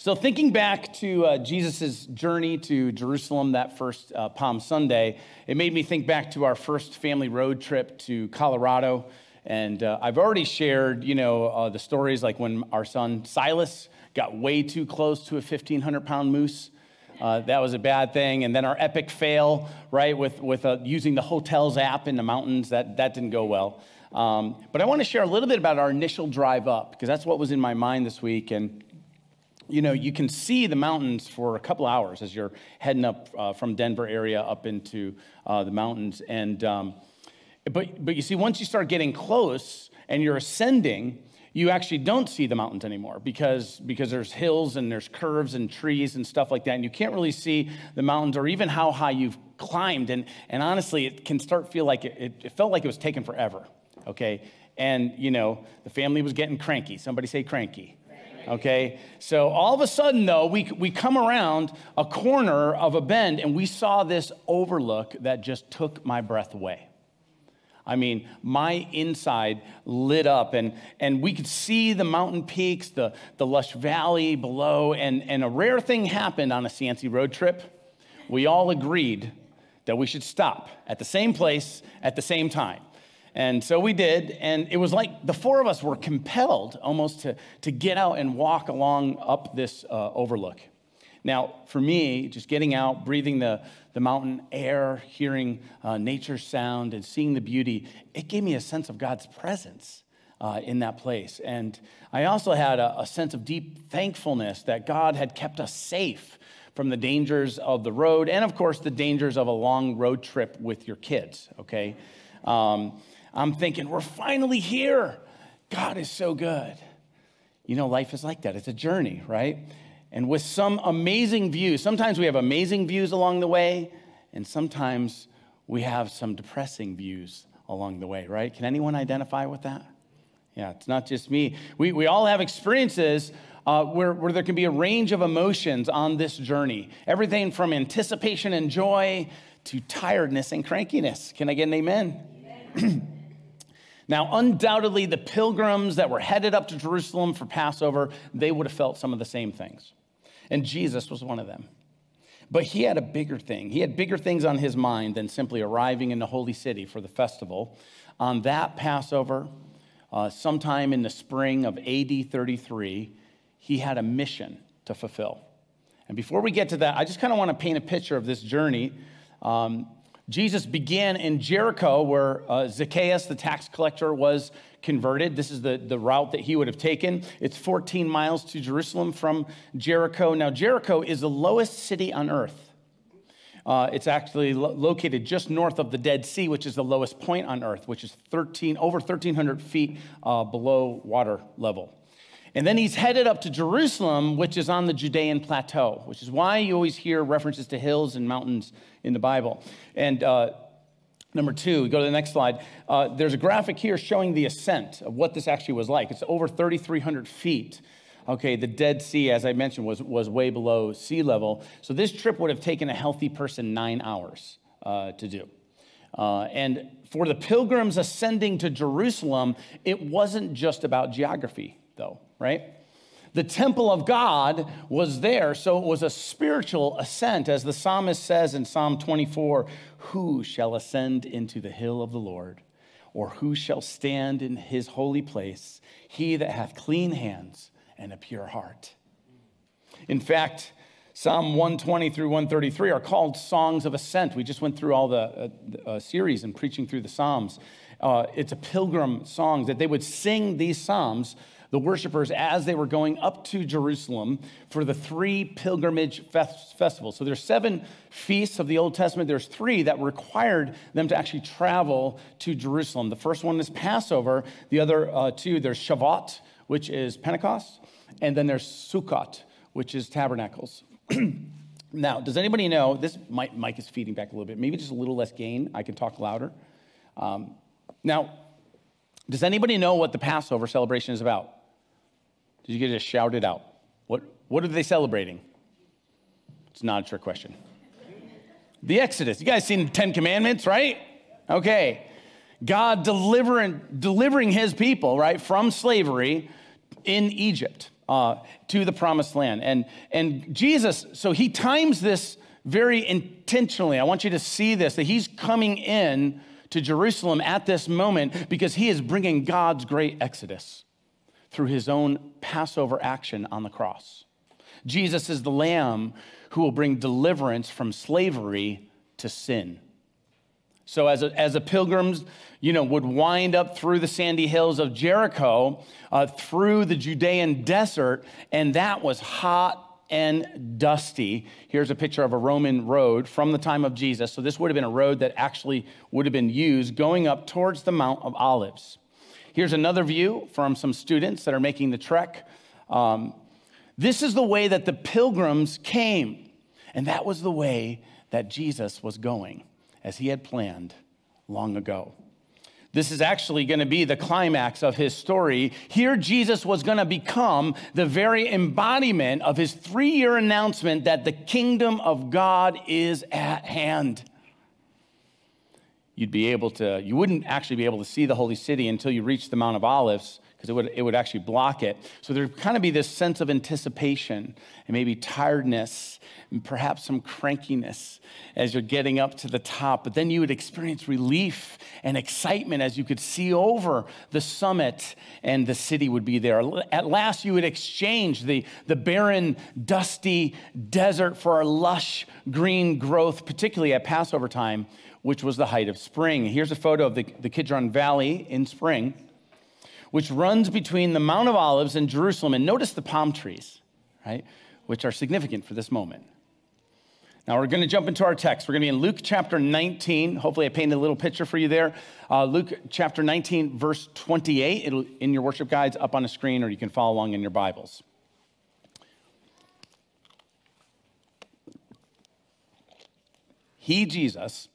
So thinking back to Jesus' journey to Jerusalem that first Palm Sunday, it made me think back to our first family road trip to Colorado. And I've already shared, the stories like when our son Silas got way too close to a 1,500-pound moose. That was a bad thing. And then our epic fail, right, with using the Hotels app in the mountains, that didn't go well. But I want to share a little bit about our initial drive up, because that's what was in my mind this week. And you can see the mountains for a couple hours as you're heading up from Denver area up into the mountains. And but you see, once you start getting close and you're ascending, you actually don't see the mountains anymore because there's hills and there's curves and trees and stuff like that. And you can't really see the mountains or even how high you've climbed. And honestly, it can start feel like it felt like it was taking forever, okay? And, the family was getting cranky. Somebody say cranky. Okay, so all of a sudden, though, we come around a corner of a bend, and we saw this overlook that just took my breath away. I mean, my inside lit up, and we could see the mountain peaks, the lush valley below, and a rare thing happened on a CNC road trip. We all agreed that we should stop at the same place at the same time. And so we did, and it was like the four of us were compelled almost to get out and walk along up this overlook. Now, for me, just getting out, breathing the mountain air, hearing nature's sound, and seeing the beauty, it gave me a sense of God's presence in that place. And I also had a sense of deep thankfulness that God had kept us safe from the dangers of the road, and of course, the dangers of a long road trip with your kids, okay? I'm thinking, we're finally here. God is so good. Life is like that. It's a journey, right? And with some amazing views. Sometimes we have amazing views along the way, and sometimes we have some depressing views along the way, right? Can anyone identify with that? Yeah, it's not just me. We all have experiences where there can be a range of emotions on this journey. Everything from anticipation and joy to tiredness and crankiness. Can I get an amen? Amen. Now, undoubtedly, the pilgrims that were headed up to Jerusalem for Passover, they would have felt some of the same things. And Jesus was one of them. But he had a bigger thing. He had bigger things on his mind than simply arriving in the holy city for the festival. On that Passover, sometime in the spring of AD 33, he had a mission to fulfill. And before we get to that, I just kind of want to paint a picture of this journey. Jesus began in Jericho, where Zacchaeus, the tax collector, was converted. This is the route that he would have taken. It's 14 miles to Jerusalem from Jericho. Now, Jericho is the lowest city on earth. It's actually located just north of the Dead Sea, which is the lowest point on earth, which is over 1,300 feet below water level. And then he's headed up to Jerusalem, which is on the Judean plateau, which is why you always hear references to hills and mountains in the Bible. And number two, go to the next slide. There's a graphic here showing the ascent of what this actually was like. It's over 3,300 feet. Okay, the Dead Sea, as I mentioned, was way below sea level. So this trip would have taken a healthy person 9 hours to do. And for the pilgrims ascending to Jerusalem, it wasn't just about geography, though, right? The temple of God was there, so it was a spiritual ascent. As the psalmist says in Psalm 24, who shall ascend into the hill of the Lord? Or who shall stand in his holy place? He that hath clean hands and a pure heart. In fact, Psalm 120 through 133 are called songs of ascent. We just went through all the series and preaching through the Psalms. It's a pilgrim song that they would sing these Psalms, the worshipers, as they were going up to Jerusalem for the 3 pilgrimage festivals. So there's 7 feasts of the Old Testament. There's 3 that required them to actually travel to Jerusalem. The first one is Passover. The other 2, there's Shavuot, which is Pentecost. And then there's Sukkot, which is Tabernacles. Now, does anybody know, this mic is feeding back a little bit, maybe just a little less gain. I can talk louder. Now, does anybody know what the Passover celebration is about? Did you get to shout it out? What are they celebrating? It's not a trick question. The Exodus. You guys seen the 10 Commandments, right? Okay. God delivering his people, right, from slavery in Egypt. to the promised land. And Jesus, so he times this very intentionally. I want you to see this, that he's coming in to Jerusalem at this moment because he is bringing God's great exodus through his own Passover action on the cross. Jesus is the Lamb who will bring deliverance from slavery to sin. So as a pilgrims, would wind up through the sandy hills of Jericho, through the Judean desert, and that was hot and dusty. Here's a picture of a Roman road from the time of Jesus. So this would have been a road that actually would have been used going up towards the Mount of Olives. Here's another view from some students that are making the trek. This is the way that the pilgrims came, and that was the way that Jesus was going, as he had planned long ago. This is actually going to be the climax of his story. Here, Jesus was going to become the very embodiment of his 3-year announcement that the kingdom of God is at hand. You wouldn't actually be able to see the holy city until you reached the Mount of Olives, because it would actually block it. So there'd kind of be this sense of anticipation and maybe tiredness and perhaps some crankiness as you're getting up to the top. But then you would experience relief and excitement as you could see over the summit and the city would be there. At last, you would exchange the barren, dusty desert for a lush green growth, particularly at Passover time, which was the height of spring. Here's a photo of the Kidron Valley in spring, which runs between the Mount of Olives and Jerusalem. And notice the palm trees, right, which are significant for this moment. Now, we're going to jump into our text. We're going to be in Luke chapter 19. Hopefully, I painted a little picture for you there. Luke chapter 19, verse 28. It'll in your worship guides up on the screen, or you can follow along in your Bibles. He, Jesus,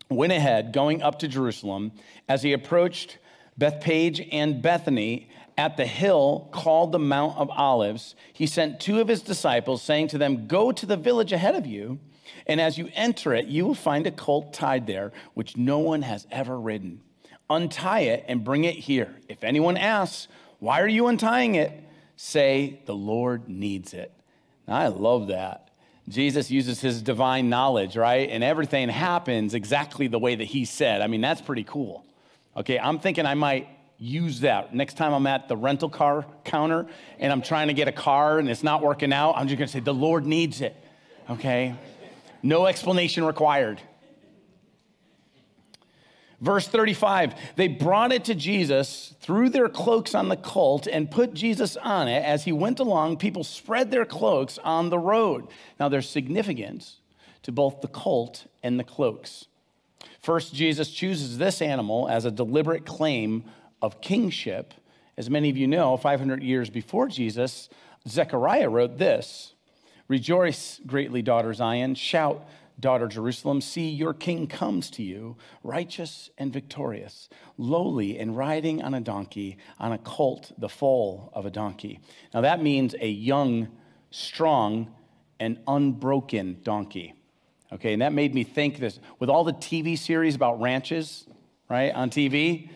went ahead, going up to Jerusalem. As he approached Bethpage and Bethany at the hill called the Mount of Olives, he sent 2 of his disciples, saying to them, "Go to the village ahead of you, and as you enter it, you will find a colt tied there, which no one has ever ridden. Untie it and bring it here. If anyone asks, 'Why are you untying it?' say, 'The Lord needs it.'" Now, I love that. Jesus uses his divine knowledge, right? And everything happens exactly the way that he said. I mean, that's pretty cool. Okay, I'm thinking I might use that. Next time I'm at the rental car counter and I'm trying to get a car and it's not working out, I'm just going to say, "The Lord needs it." Okay? No explanation required. Verse 35, they brought it to Jesus, threw their cloaks on the colt, and put Jesus on it. As he went along, people spread their cloaks on the road. Now, there's significance to both the colt and the cloaks. First, Jesus chooses this animal as a deliberate claim of kingship. As many of you know, 500 years before Jesus, Zechariah wrote this: "Rejoice greatly, daughter Zion. Shout, daughter Jerusalem. See, your king comes to you, righteous and victorious, lowly and riding on a donkey, on a colt, the foal of a donkey." Now that means a young, strong, and unbroken donkey. Okay, and that made me think this, with all the TV series about ranches, right, on TV,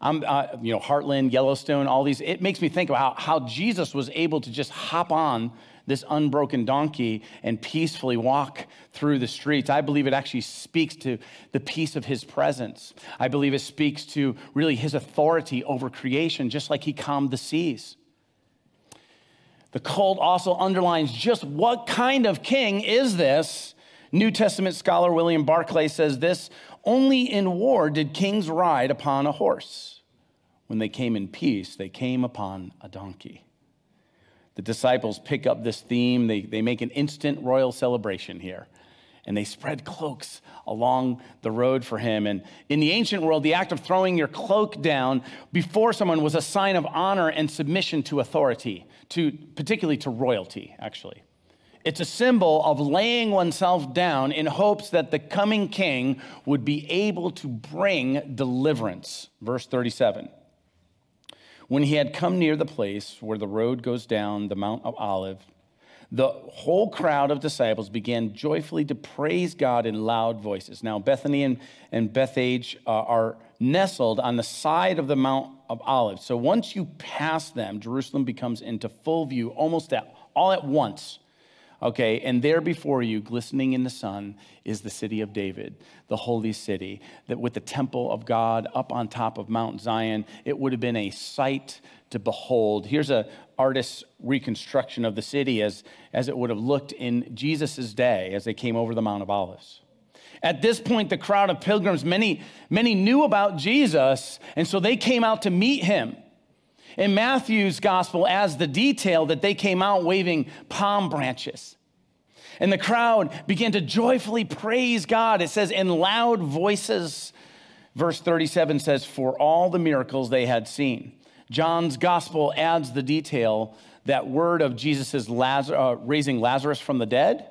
Heartland, Yellowstone, all these, it makes me think about how Jesus was able to just hop on this unbroken donkey and peacefully walk through the streets. I believe it actually speaks to the peace of his presence. I believe it speaks to really his authority over creation, just like he calmed the seas. The colt also underlines just what kind of king is this. New Testament scholar William Barclay says this: "Only in war did kings ride upon a horse. When they came in peace, they came upon a donkey." The disciples pick up this theme. They make an instant royal celebration here. And they spread cloaks along the road for him. And in the ancient world, the act of throwing your cloak down before someone was a sign of honor and submission to authority, particularly to royalty, actually. It's a symbol of laying oneself down in hopes that the coming king would be able to bring deliverance. Verse 37. When he had come near the place where the road goes down the Mount of Olives, the whole crowd of disciples began joyfully to praise God in loud voices. Now, Bethany and Bethphage are nestled on the side of the Mount of Olives. So once you pass them, Jerusalem becomes into full view all at once. Okay, and there before you, glistening in the sun, is the city of David, the holy city, that with the temple of God up on top of Mount Zion, it would have been a sight to behold. Here's an artist's reconstruction of the city as it would have looked in Jesus' day as they came over the Mount of Olives. At this point, the crowd of pilgrims, many knew about Jesus, and so they came out to meet him. In Matthew's gospel adds the detail that they came out waving palm branches. And the crowd began to joyfully praise God. It says in loud voices. Verse 37 says, for all the miracles they had seen. John's gospel adds the detail that word of Jesus' raising Lazarus from the dead,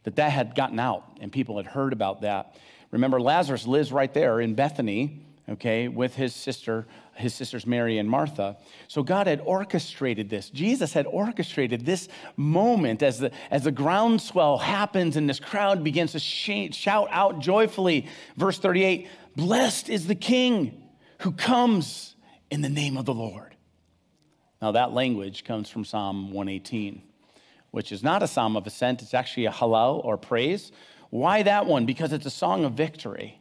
that had gotten out and people had heard about that. Remember, Lazarus lives right there in Bethany, okay, with his sisters Mary and Martha. So God had orchestrated this. Jesus had orchestrated this moment as the groundswell happens and this crowd begins to shout out joyfully. Verse 38, blessed is the King who comes in the name of the Lord. Now that language comes from Psalm 118, which is not a psalm of ascent. It's actually a hallel or praise. Why that one? Because it's a song of victory.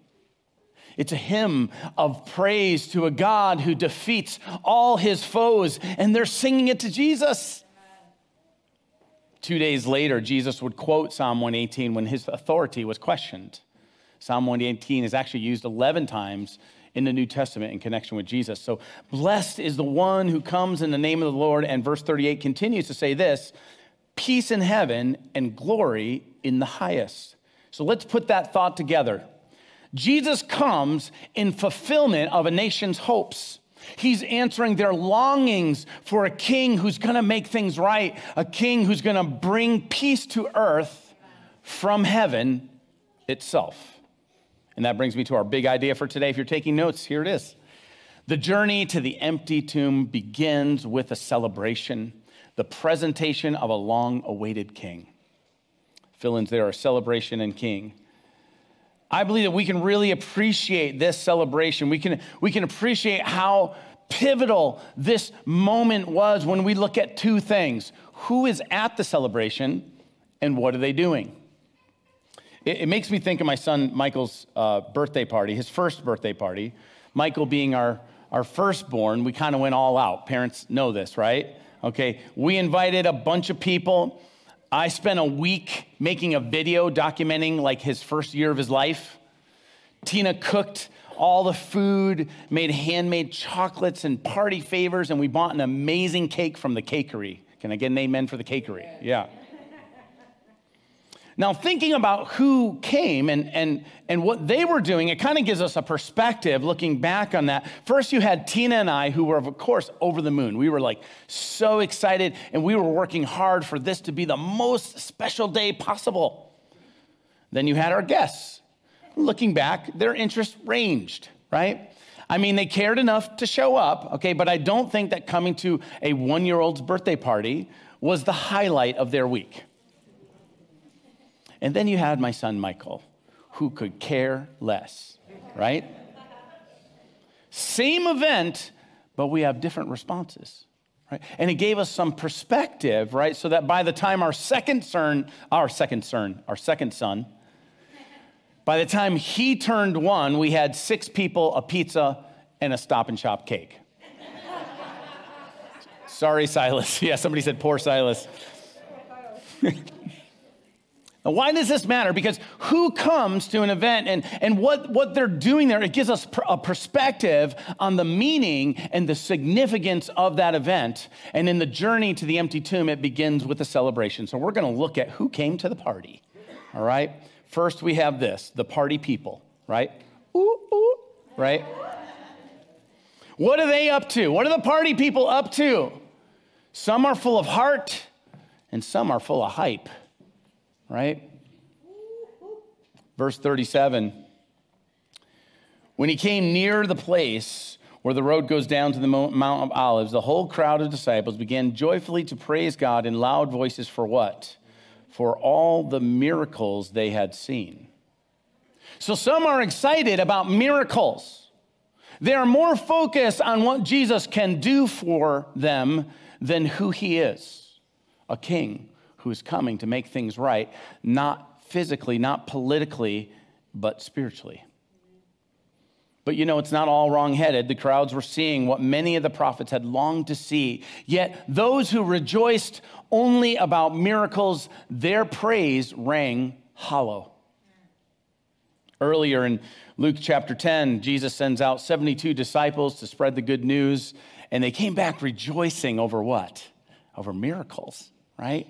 It's a hymn of praise to a God who defeats all his foes, and they're singing it to Jesus. 2 days later, Jesus would quote Psalm 118 when his authority was questioned. Psalm 118 is actually used 11 times in the New Testament in connection with Jesus. So blessed is the one who comes in the name of the Lord. And verse 38 continues to say this, peace in heaven and glory in the highest. So let's put that thought together. Jesus comes in fulfillment of a nation's hopes. He's answering their longings for a king who's going to make things right, a king who's going to bring peace to earth from heaven itself. And that brings me to our big idea for today. If you're taking notes, here it is. The journey to the empty tomb begins with a celebration, the presentation of a long-awaited king. Fill-ins there are celebration and king. I believe that we can really appreciate this celebration. We can appreciate how pivotal this moment was when we look at two things. Who is at the celebration and what are they doing? It makes me think of my son Michael's birthday party, his first birthday party. Michael being our firstborn, we kind of went all out. Parents know this, right? Okay, we invited a bunch of people. I spent a week making a video documenting like his first year of his life. Tina cooked all the food, made handmade chocolates and party favors, and we bought an amazing cake from the cakery. Can I get an amen for the cakery? Yeah. Now, thinking about who came and what they were doing, it kind of gives us a perspective looking back on that. First, you had Tina and I, who were, of course, over the moon. We were like so excited, and we were working hard for this to be the most special day possible. Then you had our guests. Looking back, their interest ranged, right? I mean, they cared enough to show up, okay, but I don't think that coming to a one-year-old's birthday party was the highlight of their week. And then you had my son, Michael, who could care less, right? Same event, but we have different responses, right? And it gave us some perspective, right? So that by the time our second son, by the time he turned one, we had 6 people, a pizza, and a Stop and Shop cake. Sorry, Silas. Yeah, somebody said poor Silas. Now, why does this matter? Because who comes to an event and what they're doing there, it gives us a perspective on the meaning and the significance of that event. And in the journey to the empty tomb, it begins with a celebration. So we're going to look at who came to the party, all right? First, we have this, the party people, right? Ooh, ooh, right? What are they up to? What are the party people up to? Some are full of heart and some are full of hype. Right? Verse 37, when he came near the place where the road goes down to the Mount of Olives, the whole crowd of disciples began joyfully to praise God in loud voices for what? For all the miracles they had seen. So some are excited about miracles. They are more focused on what Jesus can do for them than who he is, a king who is coming to make things right, not physically, not politically, but spiritually. But you know, it's not all wrong-headed. The crowds were seeing what many of the prophets had longed to see. Yet those who rejoiced only about miracles, their praise rang hollow. Earlier in Luke chapter 10, Jesus sends out 72 disciples to spread the good news, and they came back rejoicing over what? Over miracles, right?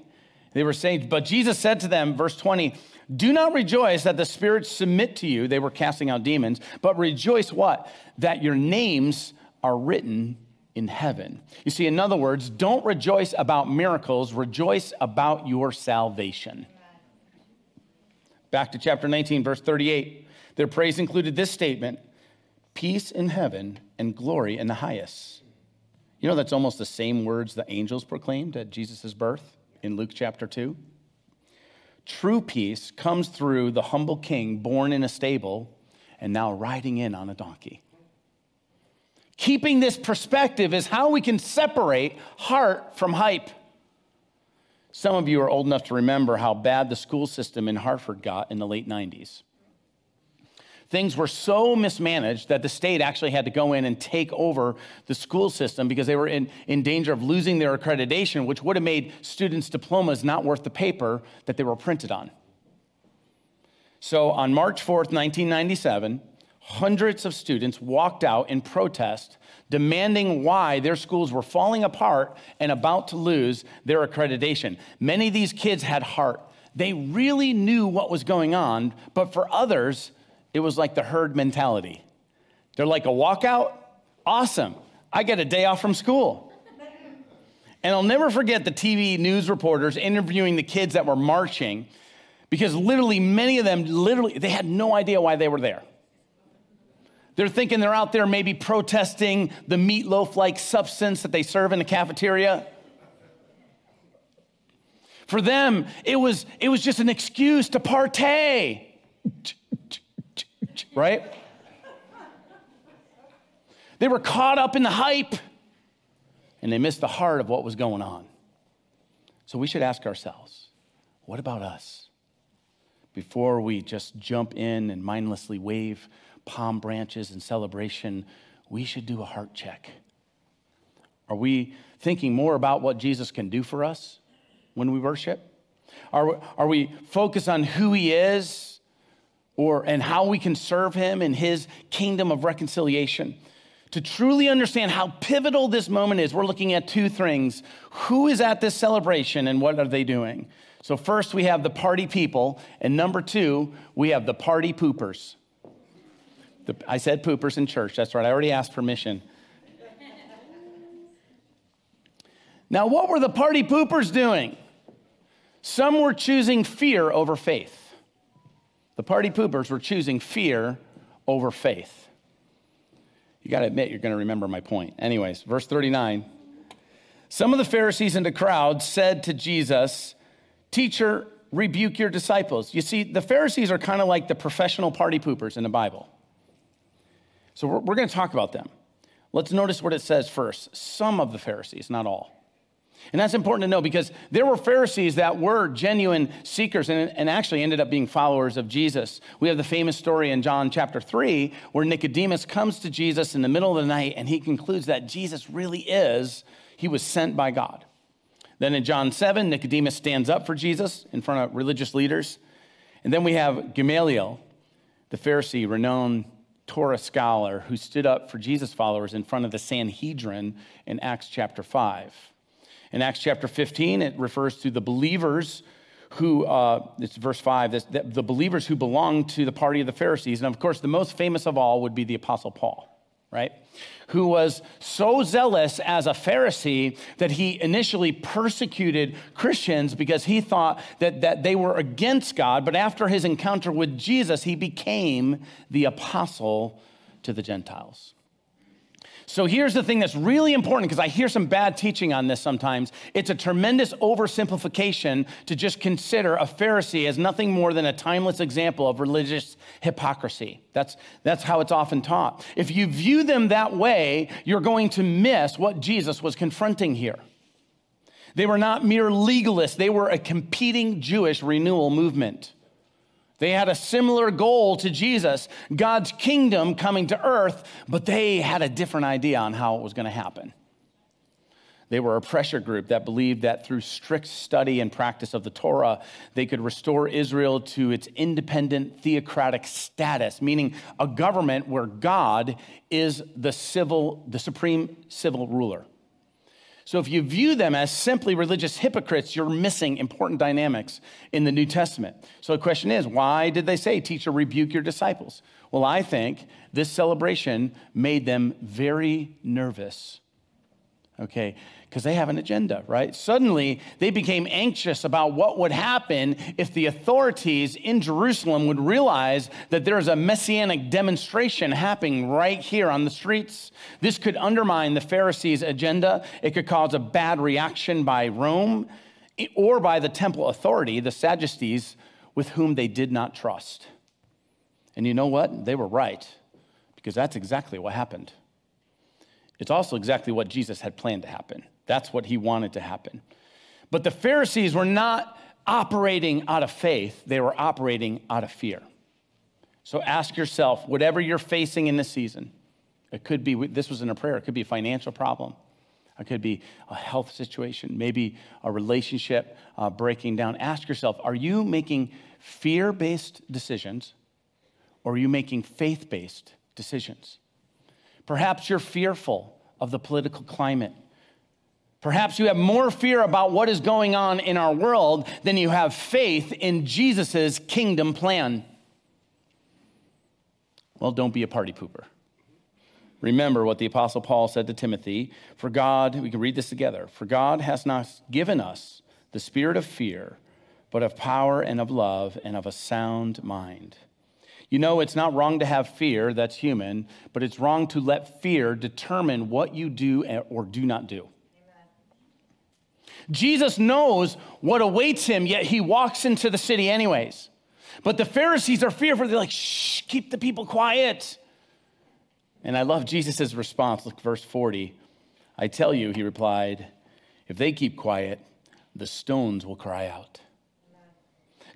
They were saying, but Jesus said to them, verse 20, do not rejoice that the spirits submit to you. They were casting out demons, but rejoice what? That your names are written in heaven. You see, in other words, don't rejoice about miracles, rejoice about your salvation. Back to chapter 19, verse 38. Their praise included this statement, peace in heaven and glory in the highest. You know, that's almost the same words the angels proclaimed at Jesus' birth in Luke chapter 2. True peace comes through the humble king born in a stable and now riding in on a donkey. Keeping this perspective is how we can separate heart from hype. Some of you are old enough to remember how bad the school system in Hartford got in the late 90s. Things were so mismanaged that the state actually had to go in and take over the school system because they were in danger of losing their accreditation, which would have made students' diplomas not worth the paper that they were printed on. So on March 4th, 1997, hundreds of students walked out in protest, demanding why their schools were falling apart and about to lose their accreditation. Many of these kids had heart. They really knew what was going on, but for others, it was like the herd mentality. They're like a walkout? Awesome. I get a day off from school. And I'll never forget the TV news reporters interviewing the kids that were marching because literally many of them, they had no idea why they were there. They're thinking they're out there maybe protesting the meatloaf-like substance that they serve in the cafeteria. For them, it was just an excuse to partay. Right? They were caught up in the hype and they missed the heart of what was going on. So we should ask ourselves, what about us? Before we just jump in and mindlessly wave palm branches in celebration, we should do a heart check. Are we thinking more about what Jesus can do for us when we worship? Are we focused on who he is? And how we can serve him in his kingdom of reconciliation. To truly understand how pivotal this moment is, we're looking at two things. Who is at this celebration and what are they doing? So first we have the party people, and number two, we have the party poopers. I said poopers in church, that's right, I already asked permission. Now what were the party poopers doing? Some were choosing fear over faith. The party poopers were choosing fear over faith. You got to admit, you're going to remember my point. Anyways, verse 39. Some of the Pharisees in the crowd said to Jesus, "Teacher, rebuke your disciples." You see, the Pharisees are kind of like the professional party poopers in the Bible. So we're going to talk about them. Let's notice what it says first. Some of the Pharisees, not all. And that's important to know because there were Pharisees that were genuine seekers and actually ended up being followers of Jesus. We have the famous story in John chapter 3 where Nicodemus comes to Jesus in the middle of the night and he concludes that Jesus really he was sent by God. Then in John 7, Nicodemus stands up for Jesus in front of religious leaders. And then we have Gamaliel, the Pharisee, renowned Torah scholar who stood up for Jesus' followers in front of the Sanhedrin in Acts chapter 5. In Acts chapter 15, it refers to the believers who, it's verse 5, the believers who belong to the party of the Pharisees. And of course, the most famous of all would be the Apostle Paul, right? Who was so zealous as a Pharisee that he initially persecuted Christians because he thought that they were against God. But after his encounter with Jesus, he became the apostle to the Gentiles. So here's the thing that's really important, because I hear some bad teaching on this sometimes. It's a tremendous oversimplification to just consider a Pharisee as nothing more than a timeless example of religious hypocrisy. That's how it's often taught. If you view them that way, you're going to miss what Jesus was confronting here. They were not mere legalists. They were a competing Jewish renewal movement. They had a similar goal to Jesus, God's kingdom coming to earth, but they had a different idea on how it was going to happen. They were a pressure group that believed that through strict study and practice of the Torah, they could restore Israel to its independent theocratic status, meaning a government where God is the supreme civil ruler. So if you view them as simply religious hypocrites, you're missing important dynamics in the New Testament. So the question is, why did they say, "Teacher, rebuke your disciples"? Well, I think this celebration made them very nervous, okay, because they have an agenda, right? Suddenly, they became anxious about what would happen if the authorities in Jerusalem would realize that there is a messianic demonstration happening right here on the streets. This could undermine the Pharisees' agenda. It could cause a bad reaction by Rome or by the temple authority, the Sadducees, with whom they did not trust. And you know what? They were right, because that's exactly what happened. It's also exactly what Jesus had planned to happen. That's what he wanted to happen. But the Pharisees were not operating out of faith. They were operating out of fear. So ask yourself, whatever you're facing in this season, it could be, this was in a prayer, it could be a financial problem. It could be a health situation, maybe a relationship breaking down. Ask yourself, are you making fear-based decisions, or are you making faith-based decisions? Perhaps you're fearful of the political climate. Perhaps you have more fear about what is going on in our world than you have faith in Jesus' kingdom plan. Well, don't be a party pooper. Remember what the Apostle Paul said to Timothy, "For God," we can read this together, "For God has not given us the spirit of fear, but of power and of love and of a sound mind." You know, it's not wrong to have fear, that's human, but it's wrong to let fear determine what you do or do not do. Amen. Jesus knows what awaits him, yet he walks into the city anyways. But the Pharisees are fearful. They're like, "Shh, keep the people quiet." And I love Jesus' response. Look, verse 40. "I tell you," he replied, "if they keep quiet, the stones will cry out."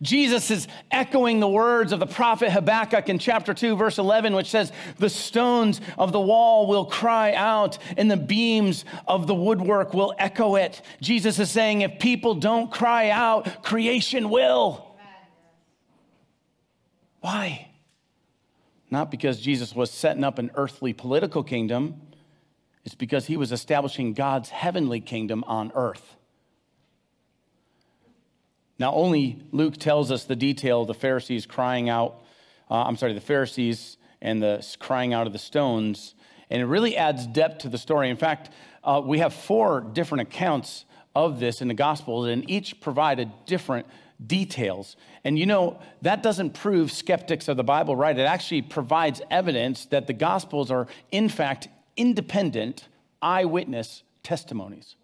Jesus is echoing the words of the prophet Habakkuk in chapter 2, verse 11, which says, "The stones of the wall will cry out, and the beams of the woodwork will echo it." Jesus is saying, if people don't cry out, creation will. Why? Not because Jesus was setting up an earthly political kingdom. It's because he was establishing God's heavenly kingdom on earth. Now, only Luke tells us the detail of the Pharisees crying out, the Pharisees and the crying out of the stones, and it really adds depth to the story. In fact, we have 4 different accounts of this in the Gospels, and each provided different details. And you know, that doesn't prove skeptics of the Bible right. It actually provides evidence that the Gospels are, in fact, independent eyewitness testimonies.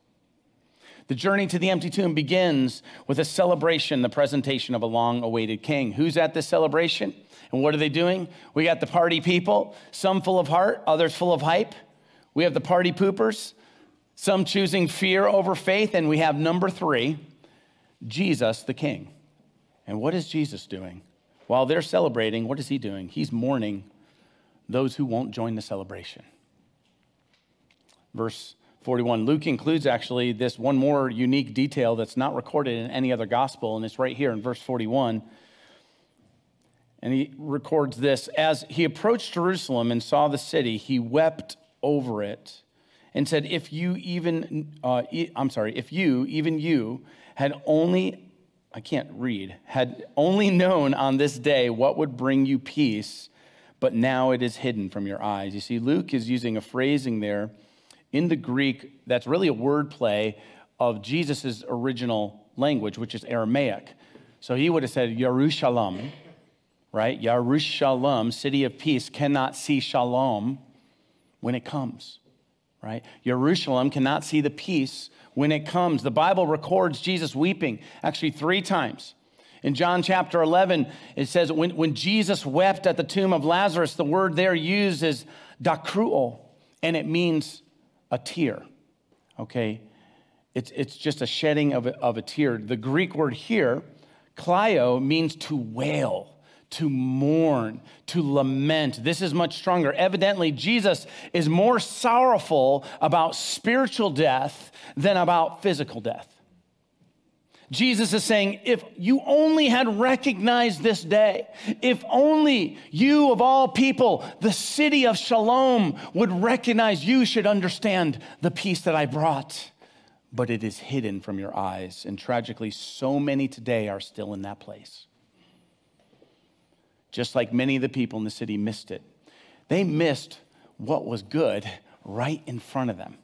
The journey to the empty tomb begins with a celebration, the presentation of a long-awaited king. Who's at this celebration? And what are they doing? We got the party people, some full of heart, others full of hype. We have the party poopers, some choosing fear over faith. And we have number 3, Jesus the king. And what is Jesus doing? While they're celebrating, what is he doing? He's mourning those who won't join the celebration. Verse 41. Luke includes actually this one more unique detail that's not recorded in any other gospel, and it's right here in verse 41. And he records this: "As he approached Jerusalem and saw the city, he wept over it and said, if you, even you, had only," I can't read, "had only known on this day what would bring you peace, but now it is hidden from your eyes." You see, Luke is using a phrasing there in the Greek that's really a word play of Jesus' original language, which is Aramaic. So he would have said Yerushalayim, right? Yerushalayim, city of peace, cannot see shalom when it comes. right? Jerusalem cannot see the peace when it comes. The Bible records Jesus weeping, actually 3 times. In John chapter 11, it says, when Jesus wept at the tomb of Lazarus, the word there used is dakruo, and it means a tear, okay? It's just a shedding of a tear. The Greek word here, kleio, means to wail, to mourn, to lament. This is much stronger. Evidently, Jesus is more sorrowful about spiritual death than about physical death. Jesus is saying, if you only had recognized this day, if only you of all people, the city of Shalom, would recognize, you should understand the peace that I brought. But it is hidden from your eyes. And tragically, so many today are still in that place. Just like many of the people in the city missed it. They missed what was good right in front of them.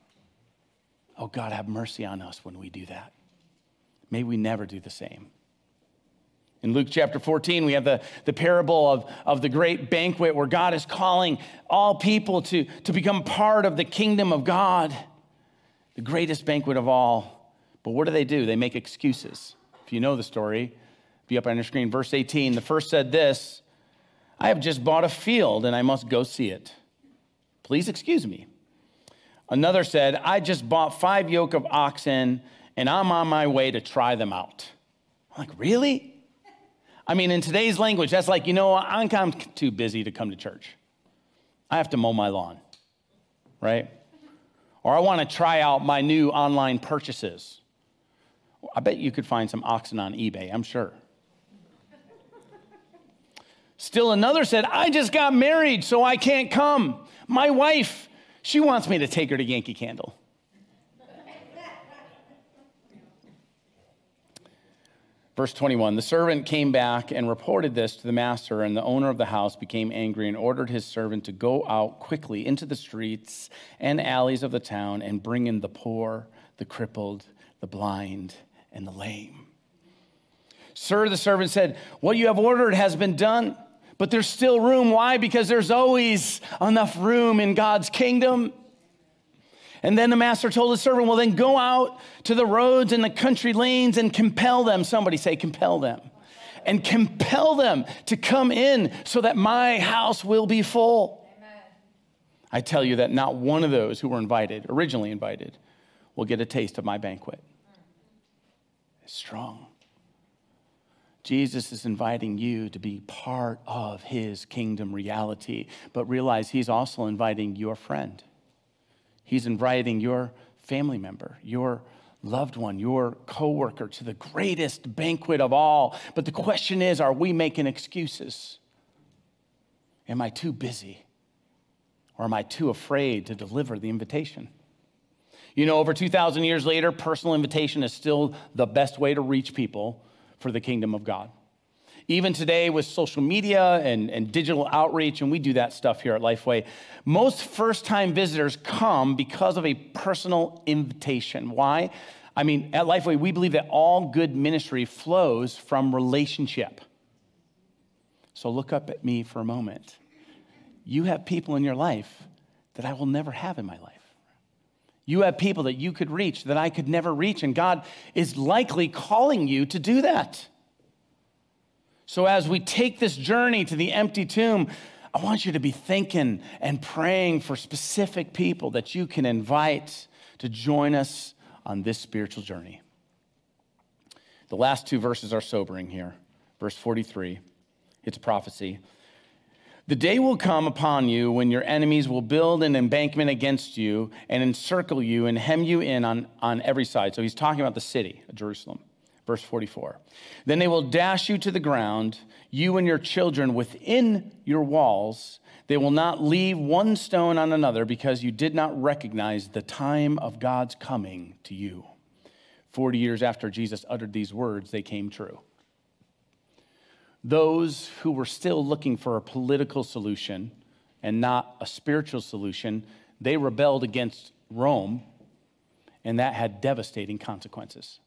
Oh, God, have mercy on us when we do that. May we never do the same. In Luke chapter 14, we have the parable of the great banquet where God is calling all people to become part of the kingdom of God, the greatest banquet of all. But what do? They make excuses. If you know the story, be up on your screen. Verse 18, the first said this, I have just bought a field and I must go see it. Please excuse me. Another said, I just bought 5 yoke of oxen and I'm on my way to try them out. I'm like, really? I mean, in today's language, that's like, I'm too busy to come to church. I have to mow my lawn, right? Or I want to try out my new online purchases. I bet you could find some oxen on eBay, I'm sure. Still another said, I just got married, so I can't come. My wife, she wants me to take her to Yankee Candle. Verse 21, the servant came back and reported this to the master, and the owner of the house became angry and ordered his servant to go out quickly into the streets and alleys of the town and bring in the poor, the crippled, the blind, and the lame. Sir, the servant said, what you have ordered has been done, but there's still room. Why? Because there's always enough room in God's kingdom. And then the master told his servant, well, then go out to the roads and the country lanes and compel them. Somebody say, compel them. And compel them to come in so that my house will be full. Amen. I tell you that not one of those who were originally invited, will get a taste of my banquet. It's strong. Jesus is inviting you to be part of his kingdom reality, but realize he's also inviting your friend. He's inviting your family member, your loved one, your coworker to the greatest banquet of all. But the question is, are we making excuses? Am I too busy? Or am I too afraid to deliver the invitation? Over 2,000 years later, personal invitation is still the best way to reach people for the kingdom of God. Even today with social media and digital outreach, and we do that stuff here at Lifeway, most first-time visitors come because of a personal invitation. Why? At Lifeway, we believe that all good ministry flows from relationship. So look up at me for a moment. You have people in your life that I will never have in my life. You have people that you could reach that I could never reach, and God is likely calling you to do that. So as we take this journey to the empty tomb, I want you to be thinking and praying for specific people that you can invite to join us on this spiritual journey. The last 2 verses are sobering here. Verse 43, it's a prophecy. The day will come upon you when your enemies will build an embankment against you and encircle you and hem you in on every side. So he's talking about the city of Jerusalem. Verse 44, then they will dash you to the ground, you and your children within your walls. They will not leave one stone on another because you did not recognize the time of God's coming to you. 40 years after Jesus uttered these words, they came true. Those who were still looking for a political solution and not a spiritual solution, they rebelled against Rome, and that had devastating consequences.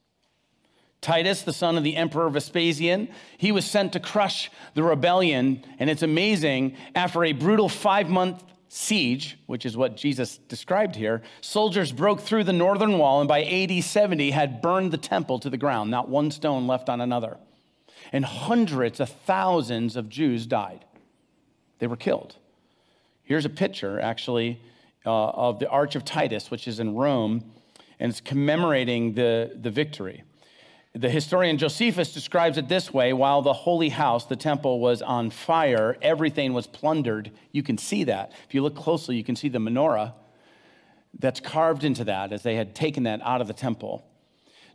Titus, the son of the emperor Vespasian, he was sent to crush the rebellion, and it's amazing, after a brutal 5-month siege, which is what Jesus described here, soldiers broke through the northern wall and by AD 70 had burned the temple to the ground, not one stone left on another. And hundreds of thousands of Jews died. They were killed. Here's a picture, actually, of the Arch of Titus, which is in Rome, and it's commemorating the victory. The historian Josephus describes it this way: while the holy house, the temple, was on fire, everything was plundered. You can see that. If you look closely, you can see the menorah that's carved into that as they had taken that out of the temple.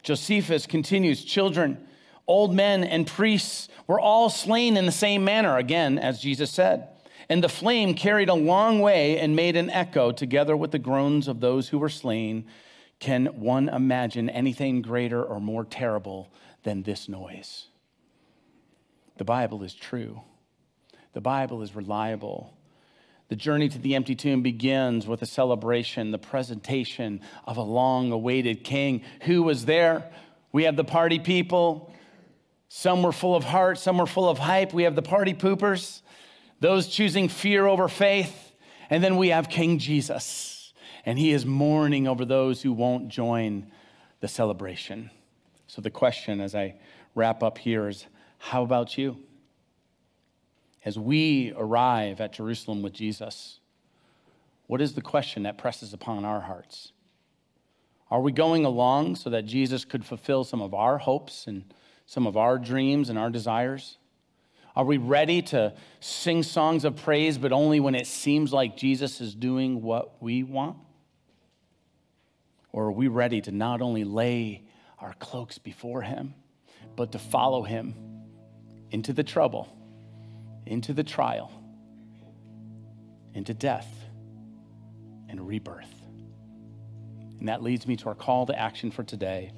Josephus continues, children, old men, and priests were all slain in the same manner, again, as Jesus said. And the flame carried a long way and made an echo together with the groans of those who were slain. Can one imagine anything greater or more terrible than this noise? The Bible is true. The Bible is reliable. The journey to the empty tomb begins with a celebration, the presentation of a long-awaited king who was there. We have the party people. Some were full of heart, some were full of hype. We have the party poopers, those choosing fear over faith. And then we have King Jesus. And he is mourning over those who won't join the celebration. So the question as I wrap up here is, how about you? As we arrive at Jerusalem with Jesus, what is the question that presses upon our hearts? Are we going along so that Jesus could fulfill some of our hopes and some of our dreams and our desires? Are we ready to sing songs of praise, but only when it seems like Jesus is doing what we want? Or are we ready to not only lay our cloaks before him, but to follow him into the trouble, into the trial, into death and rebirth? And that leads me to our call to action for today.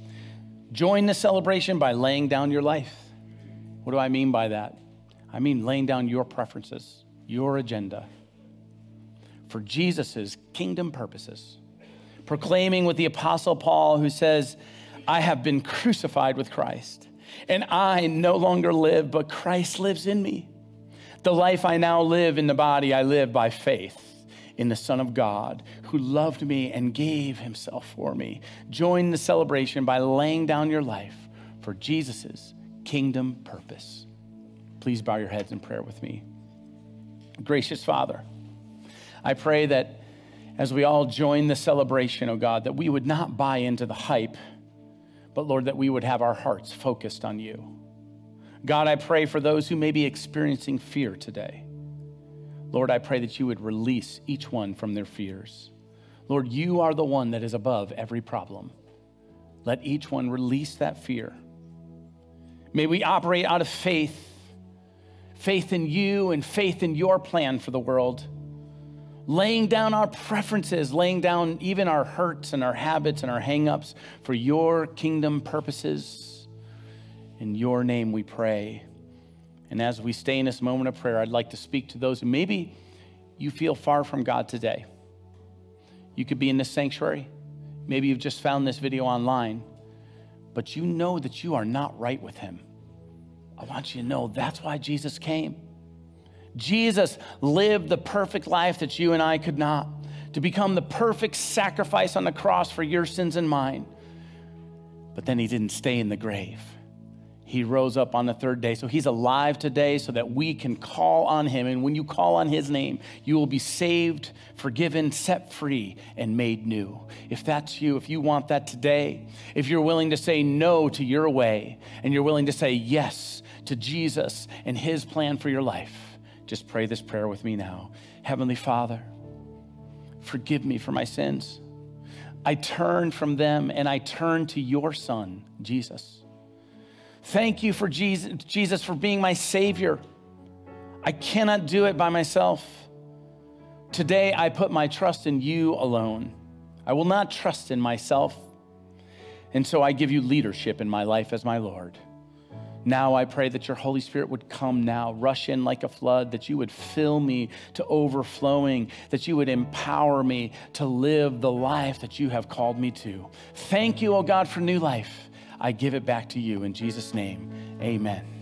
Join the celebration by laying down your life. What do I mean by that? I mean laying down your preferences, your agenda for Jesus's kingdom purposes. Proclaiming with the Apostle Paul, who says, I have been crucified with Christ, and I no longer live, but Christ lives in me. The life I now live in the body, I live by faith in the Son of God, who loved me and gave himself for me. Join the celebration by laying down your life for Jesus's kingdom purpose. Please bow your heads in prayer with me. Gracious Father, I pray that as we all join the celebration, oh God, that we would not buy into the hype, but Lord, that we would have our hearts focused on you. God, I pray for those who may be experiencing fear today. Lord, I pray that you would release each one from their fears. Lord, you are the one that is above every problem. Let each one release that fear. May we operate out of faith in you and faith in your plan for the world. Laying down our preferences, laying down even our hurts and our habits and our hang-ups for your kingdom purposes. In your name we pray. And as we stay in this moment of prayer, I'd like to speak to those who maybe you feel far from God today. You could be in this sanctuary. Maybe you've just found this video online, but you know that you are not right with him. I want you to know that's why Jesus came. Jesus lived the perfect life that you and I could not, to become the perfect sacrifice on the cross for your sins and mine. But then he didn't stay in the grave. He rose up on the third day. So he's alive today so that we can call on him. And when you call on his name, you will be saved, forgiven, set free, and made new. If that's you, if you want that today, if you're willing to say no to your way, and you're willing to say yes to Jesus and his plan for your life, just pray this prayer with me now. Heavenly Father, forgive me for my sins. I turn from them and I turn to your Son, Jesus. Thank you for Jesus for being my Savior. I cannot do it by myself. Today, I put my trust in you alone. I will not trust in myself. And so I give you leadership in my life as my Lord. Now I pray that your Holy Spirit would come now, rush in like a flood, that you would fill me to overflowing, that you would empower me to live the life that you have called me to. Thank you, oh God, for new life. I give it back to you in Jesus' name. Amen.